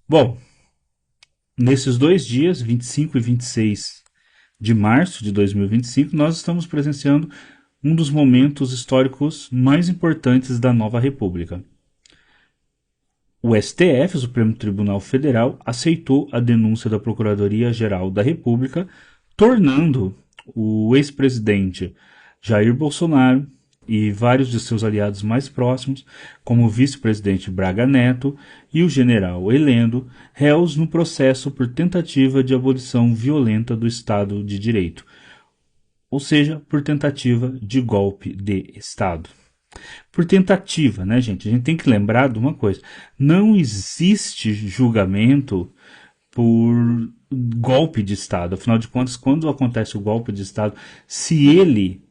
Bom, nesses 2 dias, 25 e 26 de março de 2025, nós estamos presenciando um dos momentos históricos mais importantes da nova República. O STF, o Supremo Tribunal Federal, aceitou a denúncia da Procuradoria-Geral da República, tornando o ex-presidente Jair Bolsonaro e vários de seus aliados mais próximos, como o vice-presidente Braga Neto e o general Heleno, réus no processo por tentativa de abolição violenta do Estado de Direito, ou seja, por tentativa de golpe de Estado. Por tentativa, né, gente? A gente tem que lembrar de uma coisa: não existe julgamento por golpe de Estado. Afinal de contas, quando acontece o golpe de Estado, se ele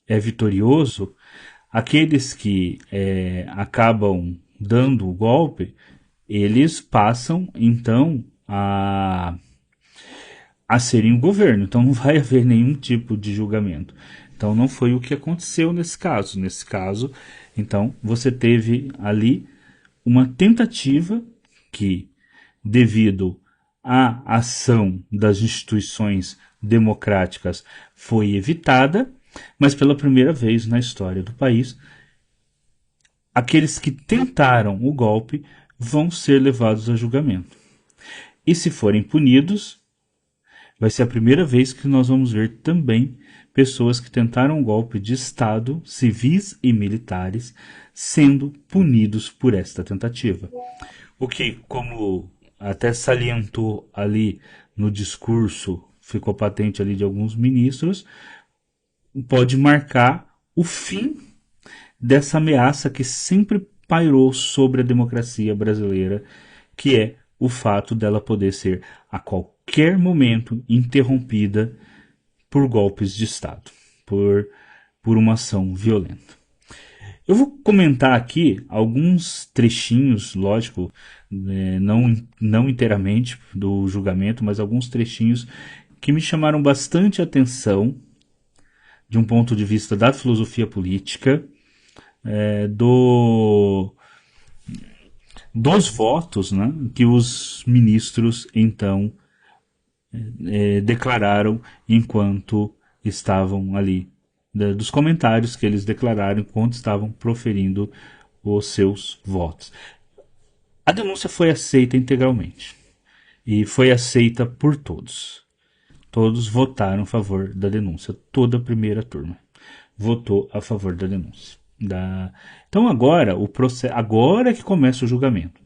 é vitorioso, aqueles que acabam dando o golpe, eles passam então a serem o governo. Então não vai haver nenhum tipo de julgamento. Então não foi o que aconteceu nesse caso. Nesse caso, então você teve ali uma tentativa que, devido à ação das instituições democráticas, foi evitada, mas pela primeira vez na história do país, aqueles que tentaram o golpe vão ser levados a julgamento. E se forem punidos, vai ser a primeira vez que nós vamos ver também pessoas que tentaram um golpe de Estado, civis e militares, sendo punidos por esta tentativa. O que, como até salientou ali no discurso, ficou patente ali de alguns ministros, pode marcar o fim dessa ameaça que sempre pairou sobre a democracia brasileira, que é o fato dela poder ser a qualquer momento interrompida por golpes de Estado, por uma ação violenta. Eu vou comentar aqui alguns trechinhos, lógico, não inteiramente do julgamento, mas alguns trechinhos que me chamaram bastante atenção de um ponto de vista da filosofia política, do dos votos, né, que os ministros então declararam enquanto estavam ali, dos comentários que eles declararam enquanto estavam proferindo os seus votos. A denúncia foi aceita integralmente e foi aceita por todos. Todos votaram a favor da denúncia. Toda a primeira turma votou a favor da denúncia. Então agora o processo, agora que começa o julgamento.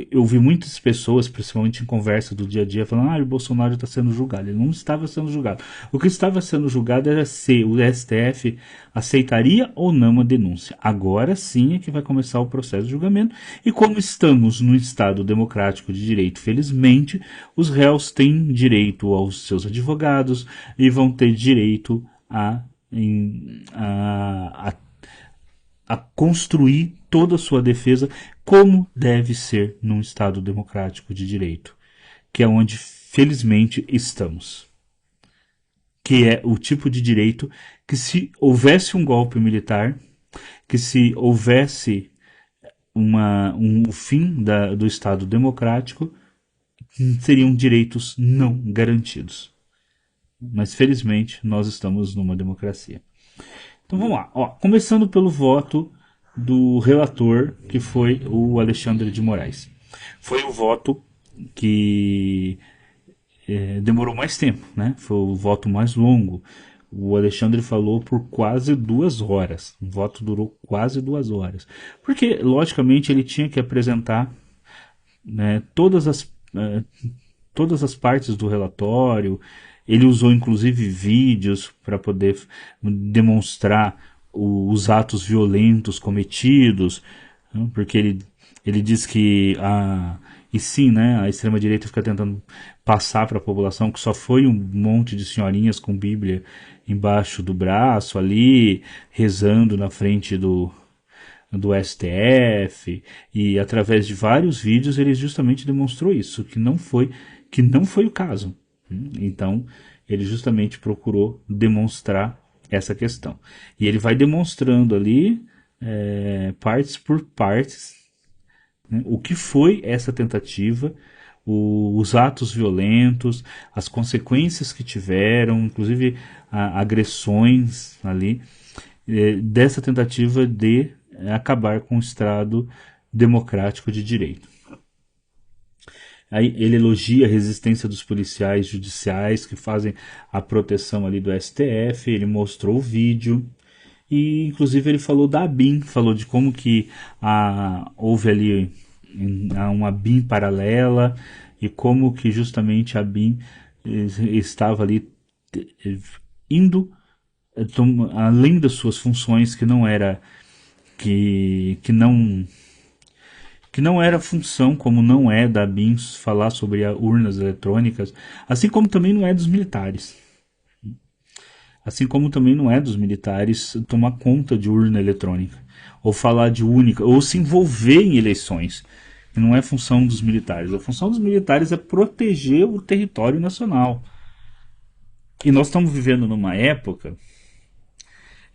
Eu vi muitas pessoas, principalmente em conversa do dia a dia, falando: o Bolsonaro está sendo julgado. Ele não estava sendo julgado. O que estava sendo julgado era se o STF aceitaria ou não a denúncia. Agora sim é que vai começar o processo de julgamento. E como estamos num Estado democrático de direito, felizmente, os réus têm direito aos seus advogados e vão ter direito a construir toda a sua defesa como deve ser num Estado democrático de direito, que é onde felizmente estamos. Que é o tipo de direito que, se houvesse um golpe militar, que se houvesse um fim do Estado democrático, seriam direitos não garantidos. Mas felizmente nós estamos numa democracia. Então vamos lá. Começando pelo voto do relator, que foi o Alexandre de Moraes. Foi o voto que demorou mais tempo, né? Foi o voto mais longo. O Alexandre falou por quase 2 horas. O voto durou quase 2 horas. Porque, logicamente, ele tinha que apresentar, né, todas as partes do relatório. Ele usou inclusive vídeos para poder demonstrar os atos violentos cometidos, porque ele diz que e sim, né, a extrema-direita fica tentando passar para a população que só foi um monte de senhorinhas com Bíblia embaixo do braço ali, rezando na frente do STF, e através de vários vídeos ele justamente demonstrou isso, que não foi o caso. Então ele justamente procurou demonstrar essa questão. E ele vai demonstrando ali, partes por partes, né? O que foi essa tentativa, os atos violentos, as consequências que tiveram, inclusive agressões ali, dessa tentativa de acabar com o Estado democrático de direito. Aí ele elogia a resistência dos policiais judiciais que fazem a proteção ali do STF, ele mostrou o vídeo, e inclusive ele falou da ABIN, falou de como que houve ali uma BIM paralela e como que justamente a BIM estava ali indo além das suas funções, que não era que não era função, como não é da BIM falar sobre urnas eletrônicas, assim como também não é dos militares. Assim como também não é dos militares tomar conta de urna eletrônica, ou falar de única, ou se envolver em eleições. Não é função dos militares. A função dos militares é proteger o território nacional. E nós estamos vivendo numa época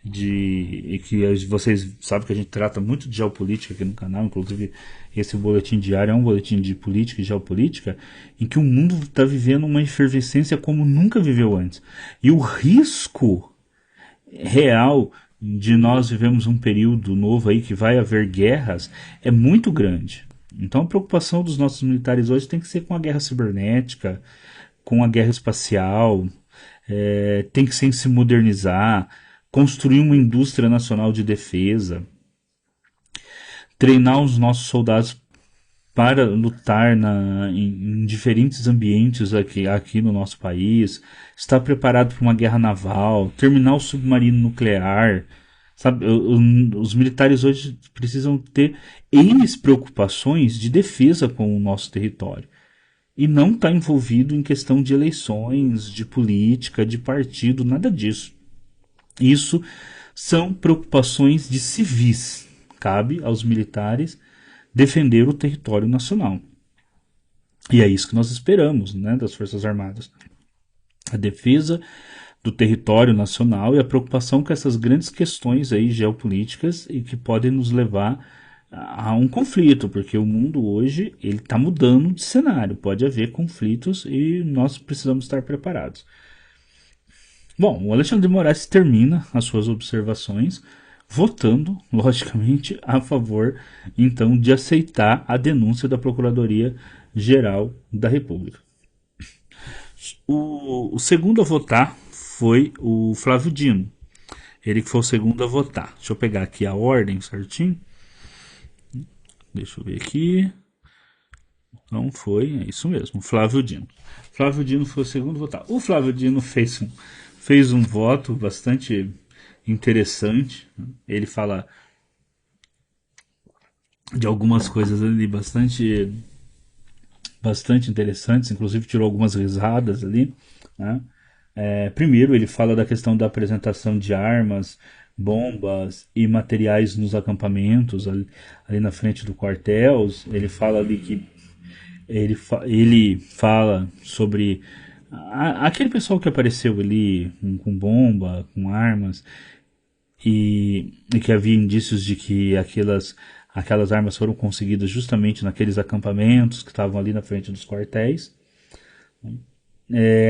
de que vocês sabem que a gente trata muito de geopolítica aqui no canal, inclusive esse boletim diário é um boletim de política e geopolítica, em que o mundo está vivendo uma efervescência como nunca viveu antes. E o risco real de nós vivemos um período novo aí que vai haver guerras é muito grande. Então a preocupação dos nossos militares hoje tem que ser com a guerra cibernética, com a guerra espacial, tem que ser em se modernizar, construir uma indústria nacional de defesa, treinar os nossos soldados para lutar em diferentes ambientes aqui no nosso país, estar preparado para uma guerra naval, terminar o submarino nuclear. Sabe, os militares hoje precisam ter N preocupações de defesa com o nosso território. E não estar envolvido em questão de eleições, de política, de partido, nada disso. Isso são preocupações de civis. Cabe aos militares defender o território nacional. E é isso que nós esperamos, né, das Forças Armadas. A defesa do território nacional e a preocupação com essas grandes questões aí geopolíticas e que podem nos levar a um conflito, porque o mundo hoje ele está mudando de cenário. Pode haver conflitos e nós precisamos estar preparados. Bom, o Alexandre de Moraes termina as suas observações votando, logicamente, a favor, então, de aceitar a denúncia da Procuradoria-Geral da República. O segundo a votar foi o Flávio Dino. Ele que foi o segundo a votar. Deixa eu pegar aqui a ordem certinho. Deixa eu ver aqui. Não foi, é isso mesmo, Flávio Dino. Flávio Dino foi o segundo a votar. O Flávio Dino fez um voto bastante interessante. Ele fala de algumas coisas ali bastante interessantes, inclusive tirou algumas risadas ali, né? Primeiro ele fala da questão da apresentação de armas, bombas e materiais nos acampamentos ali na frente do quartel. Ele fala ali que ele fala sobre aquele pessoal que apareceu ali com bomba, com armas, e que havia indícios de que aquelas armas foram conseguidas justamente naqueles acampamentos que estavam ali na frente dos quartéis.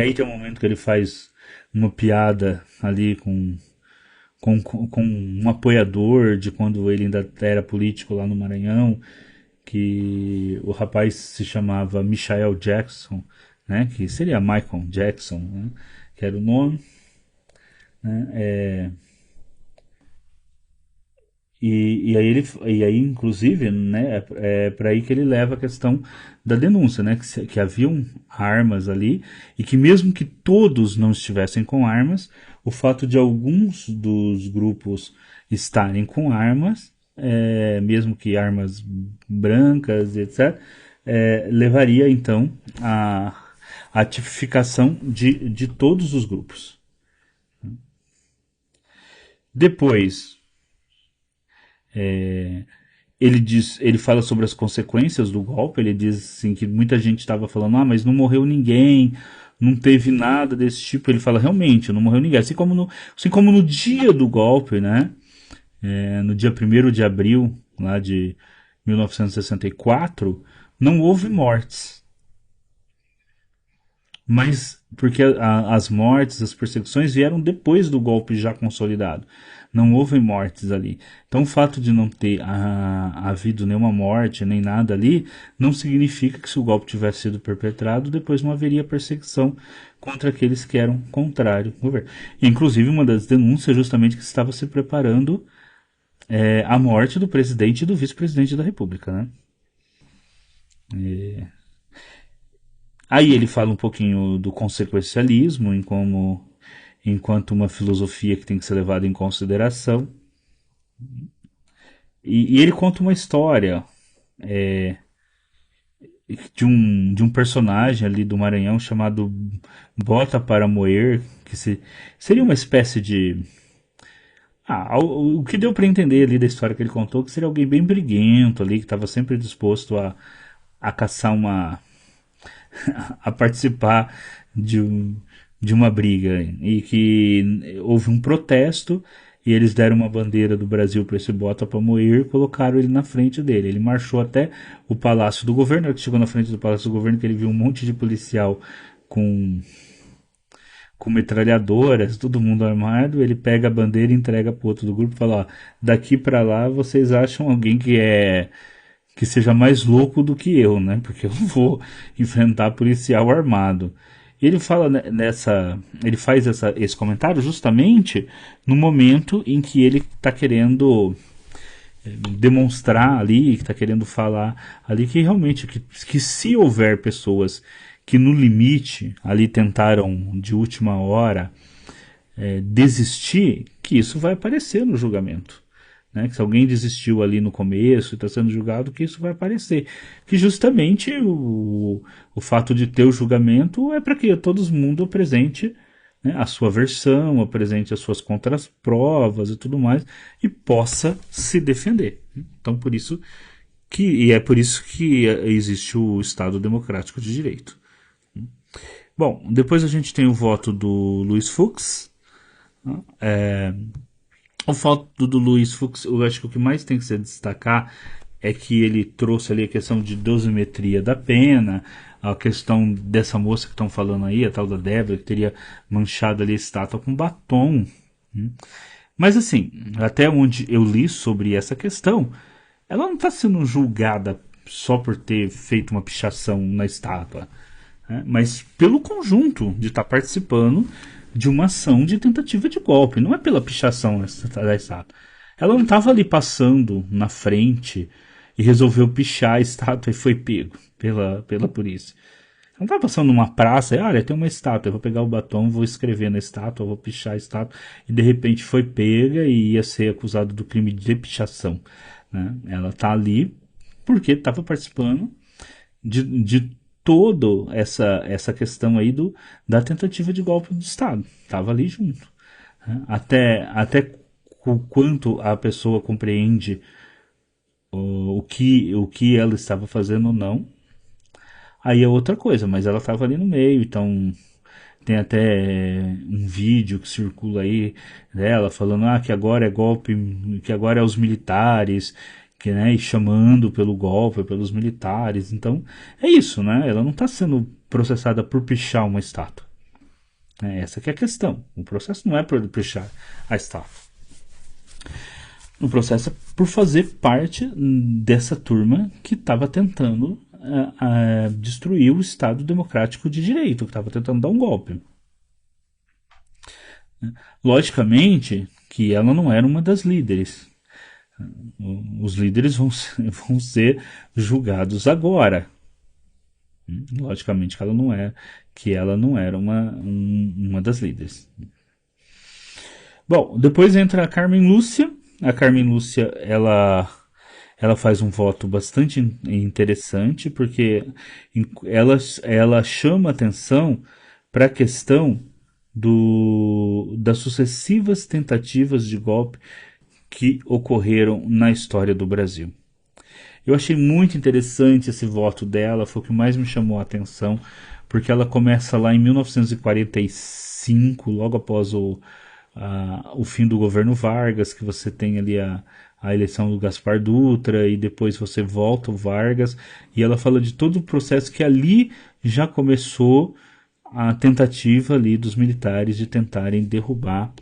Aí tem um momento que ele faz uma piada ali com um apoiador de quando ele ainda era político lá no Maranhão, que o rapaz se chamava Michael Jackson, né, que seria Michael Jackson, né, que era o nome, né, e aí inclusive, né, é para aí que ele leva a questão da denúncia, né, que haviam armas ali e que mesmo que todos não estivessem com armas, o fato de alguns dos grupos estarem com armas, mesmo que armas brancas, etc., levaria então a tipificação de todos os grupos. Depois, ele fala sobre as consequências do golpe. Ele diz assim, que muita gente estava falando, mas não morreu ninguém, não teve nada desse tipo. Ele fala, realmente, não morreu ninguém. Assim como no dia do golpe, né? No dia 1º de abril lá de 1964, não houve mortes. Mas porque as mortes, as perseguições vieram depois do golpe já consolidado. Não houve mortes ali. Então o fato de não ter havido nenhuma morte, nem nada ali, não significa que se o golpe tivesse sido perpetrado, depois não haveria perseguição contra aqueles que eram contrários ao governo. Inclusive, uma das denúncias é justamente que estava se preparando a morte do presidente e do vice-presidente da República, né? Aí ele fala um pouquinho do consequencialismo, em como, enquanto uma filosofia que tem que ser levada em consideração. E ele conta uma história de um personagem ali do Maranhão chamado Bota para Moer, seria uma espécie de. O que deu para entender ali da história que ele contou, que seria alguém bem briguento ali, que estava sempre disposto a caçar a participar de, um, de uma briga e que houve um protesto e eles deram uma bandeira do Brasil para esse Bota para Moer e colocaram ele na frente dele. Ele marchou até o Palácio do Governo, ele chegou na frente do Palácio do Governo que ele viu um monte de policial com com metralhadoras, todo mundo armado, ele pega a bandeira e entrega pro outro do grupo e fala, ó, daqui para lá vocês acham alguém que seja mais louco do que eu, né? Porque eu vou enfrentar policial armado. E ele fala ele faz esse comentário justamente no momento em que ele está querendo demonstrar ali, que está querendo falar ali que realmente que se houver pessoas que no limite ali tentaram de última hora desistir, que isso vai aparecer no julgamento. Né? Que se alguém desistiu ali no começo e está sendo julgado, que isso vai aparecer. Que justamente o fato de ter o julgamento é para que todo mundo apresente, né, a sua versão, apresente as suas contraprovas e tudo mais, e possa se defender. Então, e é por isso que existe o Estado Democrático de Direito. Bom, depois a gente tem o voto do Luiz Fux. O voto do Luiz Fux, eu acho que o que mais tem que se destacar é que ele trouxe ali a questão de dosimetria da pena, a questão dessa moça que estão falando aí, a tal da Débora, que teria manchado ali a estátua com batom. Mas assim, até onde eu li sobre essa questão, ela não está sendo julgada só por ter feito uma pichação na estátua, né? Mas pelo conjunto de estar participando de uma ação de tentativa de golpe, não é pela pichação da estátua. Ela não estava ali passando na frente e resolveu pichar a estátua e foi pego pela polícia. Ela não estava passando numa praça e, olha, tem uma estátua, eu vou pegar o batom, vou escrever na estátua, vou pichar a estátua, e de repente foi pega e ia ser acusado do crime de pichação. Né? Ela está ali porque estava participando de toda essa questão aí da tentativa de golpe do Estado. Estava ali junto. Né? Até o quanto a pessoa compreende o que ela estava fazendo ou não, aí é outra coisa, mas ela estava ali no meio, então tem até um vídeo que circula aí dela falando que agora é golpe, que agora é os militares, que, né, e chamando pelo golpe, pelos militares. Então é isso, né? Ela não está sendo processada por pichar uma estátua. Essa que é a questão. O processo não é por pichar a estátua. O processo é por fazer parte dessa turma que estava tentando destruir o Estado Democrático de Direito, que estava tentando dar um golpe. Logicamente que ela não era uma das líderes. Os líderes vão ser julgados agora. Logicamente que ela não era uma das líderes. Bom, depois entra a Carmen Lúcia. A Carmen Lúcia, ela faz um voto bastante interessante, porque ela chama atenção para a questão das sucessivas tentativas de golpe que ocorreram na história do Brasil. Eu achei muito interessante esse voto dela, foi o que mais me chamou a atenção, porque ela começa lá em 1945, logo após o fim do governo Vargas, que você tem ali a a eleição do Gaspar Dutra e depois você volta o Vargas, e ela fala de todo o processo que ali já começou a tentativa ali dos militares de tentarem derrubar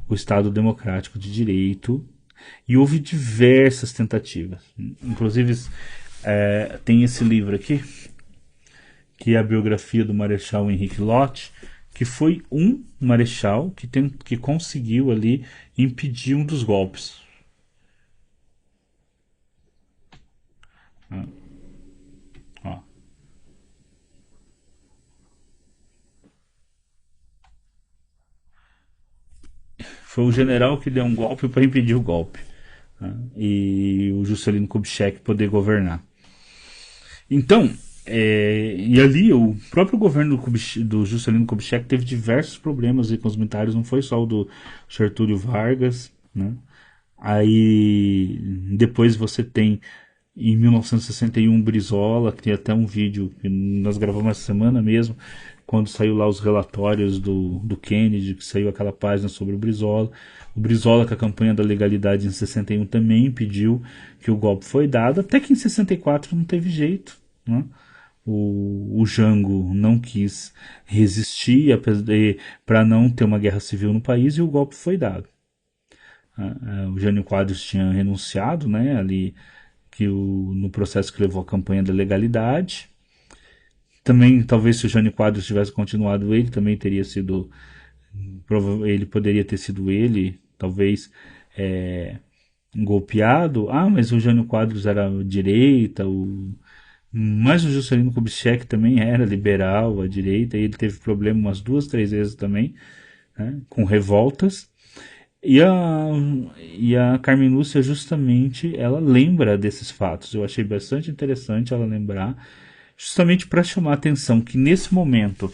o Estado Democrático de Direito, e houve diversas tentativas. Inclusive, tem esse livro aqui, que é a biografia do Marechal Henrique Lott, que foi um marechal que conseguiu ali impedir um dos golpes. Ó. Foi o general que deu um golpe para impedir o golpe, né? E o Juscelino Kubitschek poder governar. Então, e ali o próprio governo do Juscelino Kubitschek teve diversos problemas com os militares, não foi só o do Sertúlio Vargas, né? Aí depois você tem em 1961 Brizola, que tem até um vídeo que nós gravamos essa semana mesmo, quando saiu lá os relatórios do Kennedy, que saiu aquela página sobre o Brizola. O Brizola, com a campanha da legalidade em 61, também impediu que o golpe foi dado, até que em 64 não teve jeito, né? O Jango não quis resistir para não ter uma guerra civil no país, e o golpe foi dado. O Jânio Quadros tinha renunciado, né, ali no processo que levou à campanha da legalidade. Também, talvez, se o Jânio Quadros tivesse continuado, ele também teria sido, ele poderia ter sido ele, talvez, golpeado. Mas o Jânio Quadros era direita, mas o Juscelino Kubitschek também era liberal, à direita, e ele teve problema umas 2, 3 vezes também, né, com revoltas. E a Carmen Lúcia, justamente, ela lembra desses fatos. Eu achei bastante interessante ela lembrar, justamente para chamar a atenção que nesse momento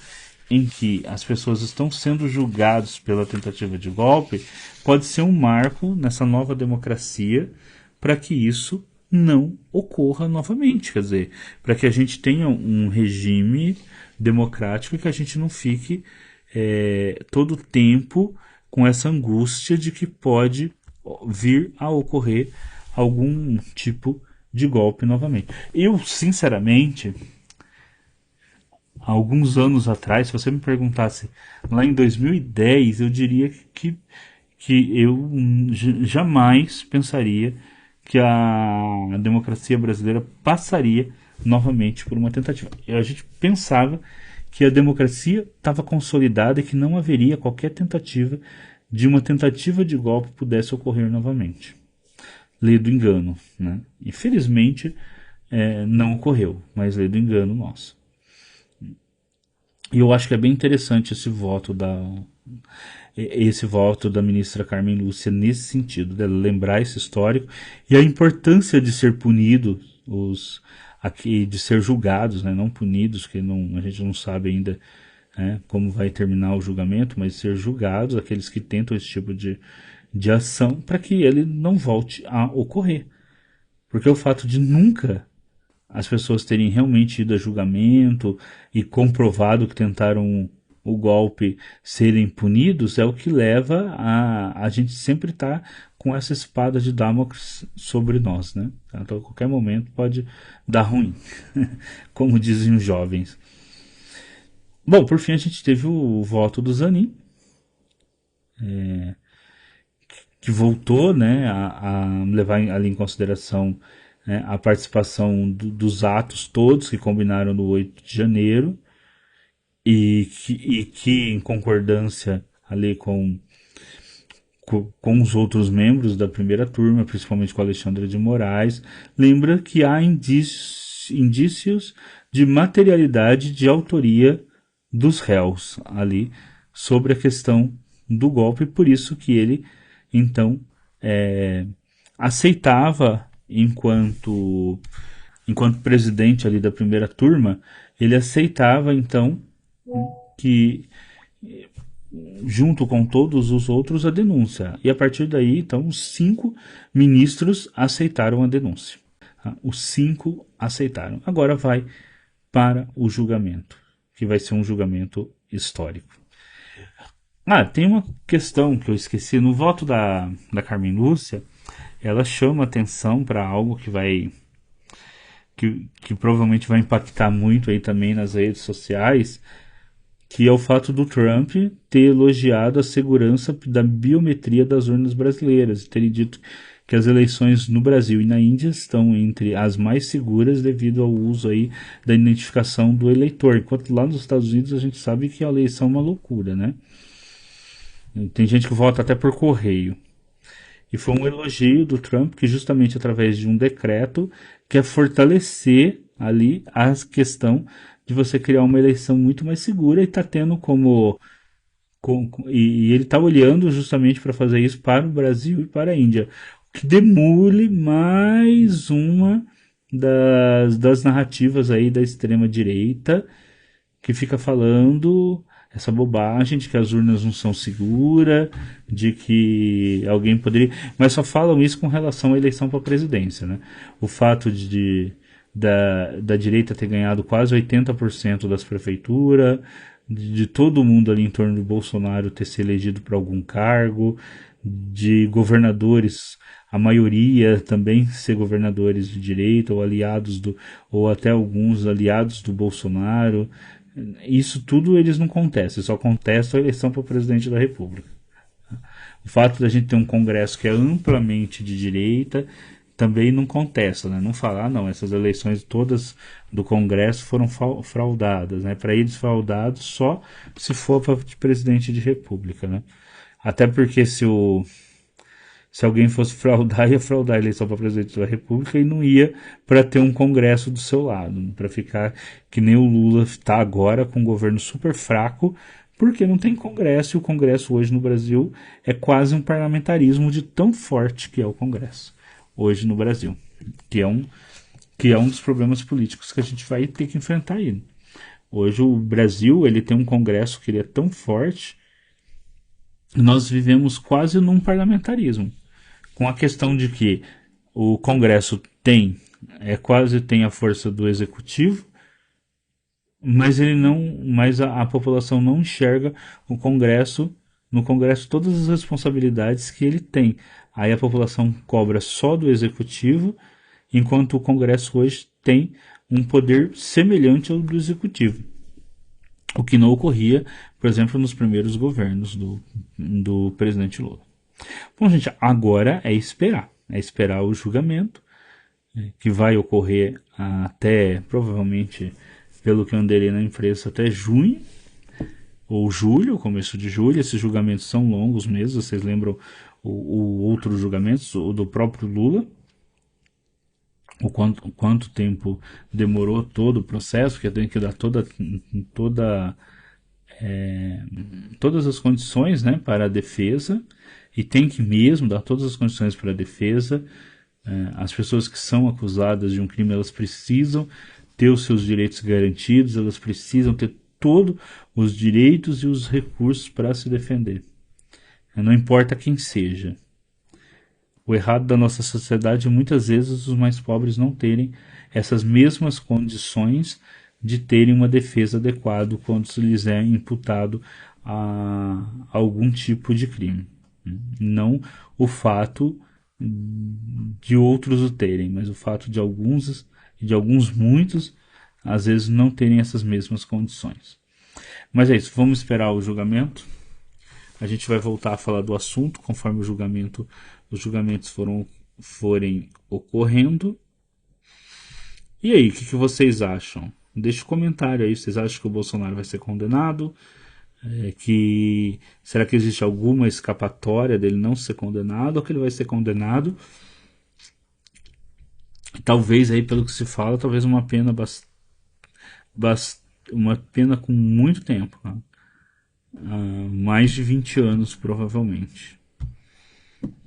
em que as pessoas estão sendo julgadas pela tentativa de golpe, pode ser um marco nessa nova democracia para que isso não ocorra novamente. Quer dizer, para que a gente tenha um regime democrático e que a gente não fique todo o tempo com essa angústia de que pode vir a ocorrer algum tipo de golpe novamente. Eu, sinceramente, há alguns anos atrás, se você me perguntasse lá em 2010, eu diria que eu jamais pensaria que a democracia brasileira passaria novamente por uma tentativa. A gente pensava que a democracia estava consolidada e que não haveria qualquer tentativa de golpe pudesse ocorrer novamente. Lei do engano, né? Infelizmente, não ocorreu, mas lei do engano nosso. E eu acho que é bem interessante esse voto da ministra Carmen Lúcia nesse sentido, de lembrar esse histórico e a importância de ser punido de ser julgados, né, não punidos, que a gente não sabe ainda, né, como vai terminar o julgamento, mas ser julgados aqueles que tentam esse tipo de ação para que ele não volte a ocorrer. Porque o fato de nunca as pessoas terem realmente ido a julgamento e comprovado que tentaram o golpe serem punidos é o que leva a gente sempre estar com essa espada de Damocles sobre nós, né? Então, a qualquer momento pode dar ruim, como dizem os jovens. Bom, por fim a gente teve o voto do Zanin, que voltou, né, a levar ali em consideração, né, a participação dos atos todos que combinaram no 8 de janeiro e que em concordância ali com os outros membros da primeira turma, principalmente com Alexandre de Moraes, lembra que há indícios de materialidade de autoria dos réus ali sobre a questão do golpe, por isso que ele, então, aceitava, enquanto presidente ali da primeira turma, ele aceitava, então, que junto com todos os outros, a denúncia. E a partir daí, então, os 5 ministros aceitaram a denúncia. Os 5 aceitaram. Agora vai para o julgamento, que vai ser um julgamento histórico. Tem uma questão que eu esqueci. No voto da Carmen Lúcia, ela chama atenção para algo que provavelmente vai impactar muito aí também nas redes sociais, que é o fato do Trump ter elogiado a segurança da biometria das urnas brasileiras, e ter dito que as eleições no Brasil e na Índia estão entre as mais seguras devido ao uso aí da identificação do eleitor, enquanto lá nos Estados Unidos a gente sabe que a eleição é uma loucura, né? Tem gente que vota até por correio. E foi um elogio do Trump que justamente através de um decreto quer fortalecer ali a questão de você criar uma eleição muito mais segura, e está tendo e ele está olhando justamente para fazer isso para o Brasil e para a Índia, o que demole mais uma das narrativas aí da extrema direita, que fica falando essa bobagem de que as urnas não são seguras, de que alguém poderia. Mas só falam isso com relação à eleição para a presidência, né? O fato da direita ter ganhado quase 80% das prefeituras, de todo mundo ali em torno do Bolsonaro ter se elegido para algum cargo, de governadores, a maioria também ser governadores de direita ou aliados ou até alguns aliados do Bolsonaro. Isso tudo eles não contestam, só contestam a eleição para o presidente da República. O fato da gente ter um Congresso que é amplamente de direita também não contesta, né? Não falar, não, essas eleições todas do Congresso foram fraudadas, né? Para eles, fraudados só se for para presidente de República, né? Até porque se alguém fosse fraudar, ia fraudar a eleição para presidente da República e não ia para ter um Congresso do seu lado, para ficar que nem o Lula está agora, com um governo super fraco, porque não tem Congresso, e o Congresso hoje no Brasil é quase um parlamentarismo de tão forte que é o Congresso hoje no Brasil, que é um dos problemas políticos que a gente vai ter que enfrentar aí. Hoje o Brasil ele tem um Congresso que ele é tão forte, nós vivemos quase num parlamentarismo, com a questão de que o Congresso quase tem a força do Executivo, mas ele não, mas a população não enxerga no Congresso todas as responsabilidades que ele tem. Aí a população cobra só do Executivo, enquanto o Congresso hoje tem um poder semelhante ao do Executivo, o que não ocorria, por exemplo, nos primeiros governos do presidente Lula. Bom, gente, agora é esperar o julgamento, que vai ocorrer até, provavelmente, pelo que eu andei na imprensa, até junho ou julho, começo de julho. Esses julgamentos são longos mesmo, vocês lembram o outro julgamento, o do próprio Lula, quanto tempo demorou todo o processo, que tem que dar todas as condições, né, para a defesa, e tem que mesmo dar todas as condições para a defesa. As pessoas que são acusadas de um crime, elas precisam ter os seus direitos garantidos, elas precisam ter todos os direitos e os recursos para se defender. Não importa quem seja. O errado da nossa sociedade é muitas vezes os mais pobres não terem essas mesmas condições de terem uma defesa adequada quando se lhes é imputado a algum tipo de crime. Não o fato de outros o terem, mas o fato de alguns muitos, às vezes não terem essas mesmas condições. Mas é isso, vamos esperar o julgamento. A gente vai voltar a falar do assunto conforme os julgamentos forem ocorrendo. E aí, o que vocês acham? Deixe um comentário aí. Vocês acham que o Bolsonaro vai ser condenado? Será que existe alguma escapatória dele não ser condenado, ou que ele vai ser condenado? Talvez aí, pelo que se fala, talvez uma pena uma pena com muito tempo, né? Mais de 20 anos provavelmente.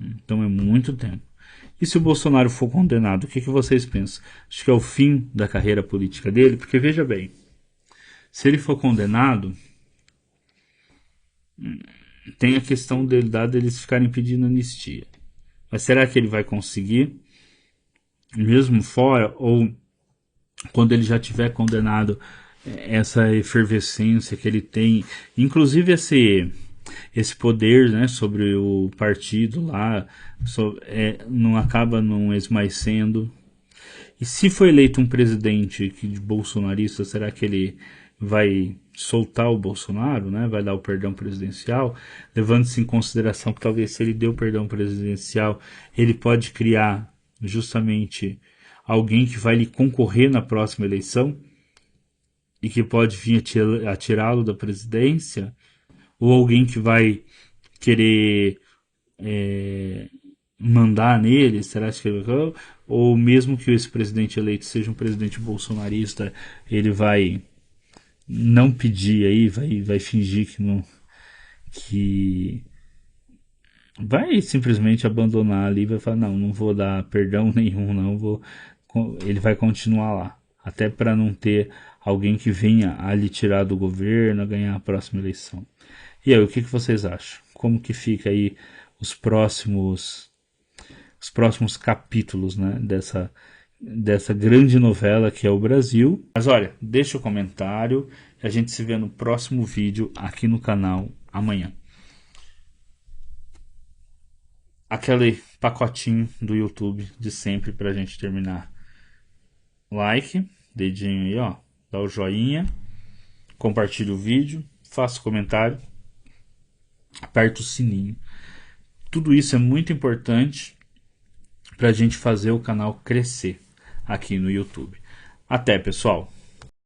Então é muito tempo. E se o Bolsonaro for condenado, o que vocês pensam? Acho que é o fim da carreira política dele? Porque veja bem, se ele for condenado, tem a questão deles ficarem pedindo anistia. Mas será que ele vai conseguir? Mesmo fora, ou quando ele já tiver condenado, essa efervescência que ele tem, inclusive esse poder, né, sobre o partido lá, não acaba não esmaecendo. E se for eleito um presidente bolsonarista, será que ele vai soltar o Bolsonaro, né? Vai dar o perdão presidencial, levando-se em consideração que talvez se ele deu o perdão presidencial, ele pode criar justamente alguém que vai lhe concorrer na próxima eleição e que pode vir a tirá-lo da presidência, ou alguém que vai querer mandar nele, será que ele vai, ou mesmo que esse presidente eleito seja um presidente bolsonarista, ele vai não pedir aí, vai fingir que não, que vai simplesmente abandonar ali, vai falar não vou dar perdão nenhum, não vou, ele vai continuar lá, até para não ter alguém que venha a lhe tirar do governo, a ganhar a próxima eleição. E aí, o que vocês acham? Como que fica aí os próximos capítulos, né, dessa grande novela que é o Brasil? Mas olha, deixa o comentário e a gente se vê no próximo vídeo aqui no canal amanhã. Aquele pacotinho do YouTube de sempre pra gente terminar. Like, dedinho aí, ó, dá o joinha, compartilha o vídeo, faça o comentário, aperta o sininho. Tudo isso é muito importante para a gente fazer o canal crescer aqui no YouTube. Até, pessoal!